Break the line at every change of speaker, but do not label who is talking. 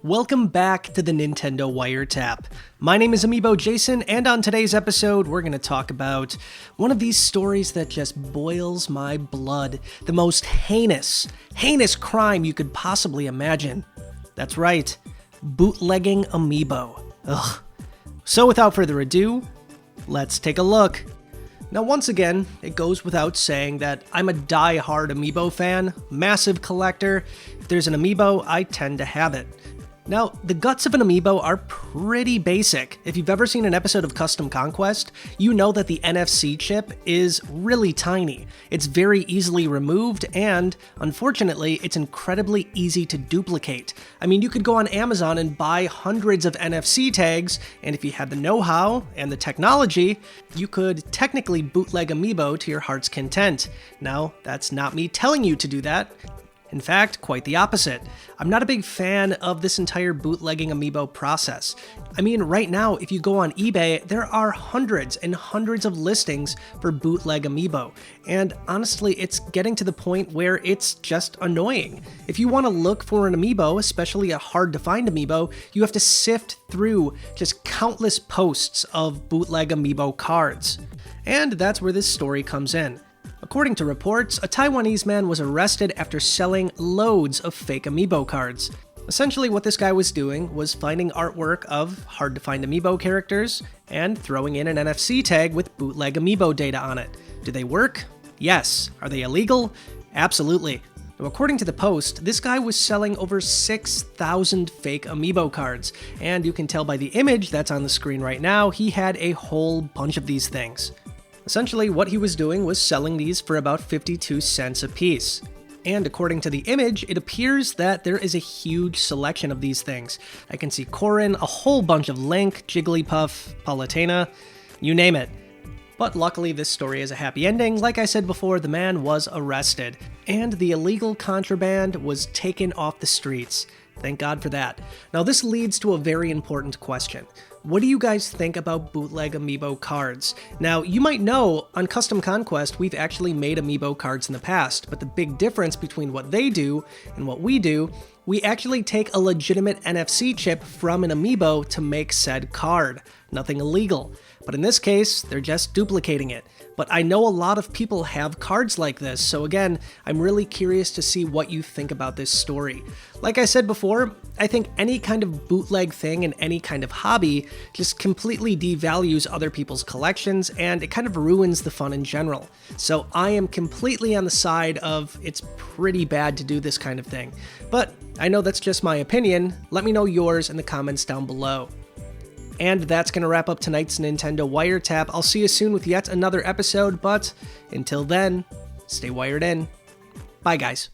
Welcome back to the Nintendo Wiretap. My name is Amiibo Jason, and on today's episode, we're going to talk about one of these stories that just boils my blood. The most heinous crime you could possibly imagine. That's right, bootlegging Amiibo. Ugh. So without further ado, let's take a look. Now once again, it goes without saying that I'm a die-hard Amiibo fan, massive collector. If there's an Amiibo, I tend to have it. Now, the guts of an Amiibo are pretty basic. If you've ever seen an episode of Custom Conquest, you know that the NFC chip is really tiny. It's very easily removed, and unfortunately, it's incredibly easy to duplicate. I mean, you could go on Amazon and buy hundreds of NFC tags, and if you had the know-how and the technology, you could technically bootleg Amiibo to your heart's content. Now, that's not me telling you to do that. In fact, quite the opposite. I'm not a big fan of this entire bootlegging Amiibo process. I mean, right now, if you go on eBay, there are hundreds and hundreds of listings for bootleg Amiibo. And honestly, it's getting to the point where it's just annoying. If you want to look for an Amiibo, especially a hard-to-find Amiibo, you have to sift through just countless posts of bootleg Amiibo cards. And that's where this story comes in. According to reports, a Taiwanese man was arrested after selling loads of fake Amiibo cards. Essentially what this guy was doing was finding artwork of hard-to-find Amiibo characters and throwing in an NFC tag with bootleg Amiibo data on it. Do they work? Yes. Are they illegal? Absolutely. Now, according to the post, this guy was selling over 6,000 fake Amiibo cards, and you can tell by the image that's on the screen right now, he had a whole bunch of these things. Essentially, what he was doing was selling these for about 52 cents a piece. And according to the image, it appears that there is a huge selection of these things. I can see Corrin, a whole bunch of Link, Jigglypuff, Palutena, you name it. But luckily, this story has a happy ending. Like I said before, the man was arrested, and the illegal contraband was taken off the streets. Thank God for that. Now, this leads to a very important question. What do you guys think about bootleg Amiibo cards? Now, you might know, on Custom Conquest, we've actually made Amiibo cards in the past, but the big difference between what they do and what we do, we actually take a legitimate NFC chip from an Amiibo to make said card. Nothing illegal. But in this case, they're just duplicating it. But I know a lot of people have cards like this, so again, I'm really curious to see what you think about this story. Like I said before, I think any kind of bootleg thing and any kind of hobby just completely devalues other people's collections, and it kind of ruins the fun in general. So I am completely on the side of it's pretty bad to do this kind of thing. But I know that's just my opinion. Let me know yours in the comments down below. And that's going to wrap up tonight's Nintendo Wiretap. I'll see you soon with yet another episode, but until then, stay wired in. Bye, guys.